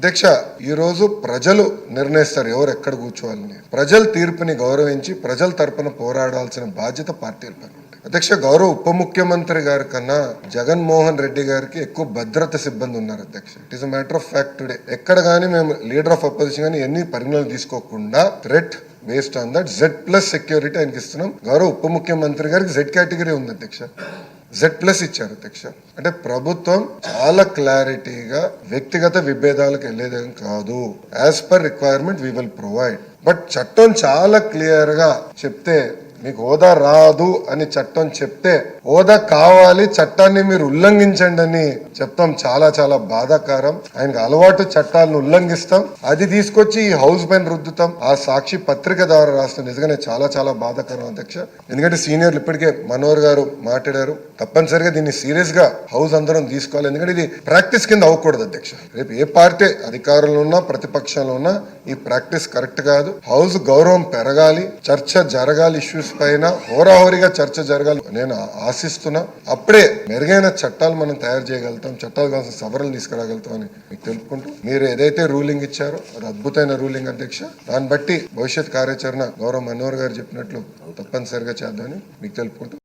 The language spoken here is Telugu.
అధ్యక్ష, ఈ రోజు ప్రజలు నిర్ణయిస్తారు ఎవరు ఎక్కడ కూర్చోవాలని. ప్రజల తీర్పుని గౌరవించి ప్రజల తరపున పోరాడాల్సిన బాధ్యత పార్టీలపై. అధ్యక్ష, గౌరవ ఉప ముఖ్యమంత్రి గారి కన్నా జగన్మోహన్ రెడ్డి గారికి ఎక్కువ భద్రత సిబ్బంది ఉన్నారు అధ్యక్ష. It is a matter of fact today. ఎక్కడ కానీ మేము లీడర్ ఆఫ్ అపోజిషన్ కానీ ఎన్ని పరిగణలు తీసుకోకుండా threat based on that Z+ security ఆయనకి ఇస్తున్నాం. గౌరవ ఉప ముఖ్యమంత్రి గారికి Z కేటగిరీ ఉంది అధ్యక్ష, Z+ ఇచ్చారు అధ్యక్ష. అంటే ప్రభుత్వం చాలా క్లారిటీగా వ్యక్తిగత విభేదాలకు వెళ్ళేదేం కాదు. As per requirement we will provide. But చట్టం చాలా క్లియర్ గా చెప్తే మీకు హోదా రాదు అని చట్టం చెప్తే హోదా కావాలి, చట్టాన్ని మీరు ఉల్లంఘించండి అని చెప్తాం. చాలా చాలా బాధాకరం. ఆయనకు అలవాటు చట్టాలను ఉల్లంఘిస్తాం, అది తీసుకొచ్చి ఈ హౌస్ పైన రుద్దుతాం. ఆ సాక్షి పత్రిక ద్వారా రాస్తాం. నిజంగానే చాలా చాలా బాధాకరం అధ్యక్ష. ఎందుకంటే సీనియర్లు ఇప్పటికే మనోహర్ గారు మాట్లాడారు. తప్పనిసరిగా దీన్ని సీరియస్ గా హౌస్ అందరం తీసుకోవాలి. ఎందుకంటే ఇది ప్రాక్టీస్ కింద అవ్వకూడదు అధ్యక్ష. రేపు ఏ పార్టీ అధికారంలో ఉన్నా ప్రతిపక్షంలో ఉన్నా ఈ ప్రాక్టీస్ కరెక్ట్ కాదు. హౌస్ గౌరవం పెరగాలి, చర్చ జరగాలి, ఇష్యూస్ పైన హోరాహోరీగా చర్చ జరగాలి నేను ఆశిస్తున్నా. అప్పుడే మెరుగైన చట్టాలు మనం తయారు చేయగలుగుతాం, చట్టాలు కావాల్సిన సవరణలు తీసుకురాగలుగుతాం అని మీకు తెలుపుకుంటూ, మీరు ఏదైతే రూలింగ్ ఇచ్చారో అది అద్భుతమైన రూలింగ్ అధ్యక్ష. దాన్ని బట్టి భవిష్యత్ కార్యాచరణ గౌరవ మనోహర్ గారు చెప్పినట్లు తప్పనిసరిగా చేద్దామని మీకు తెలుపుకుంటూ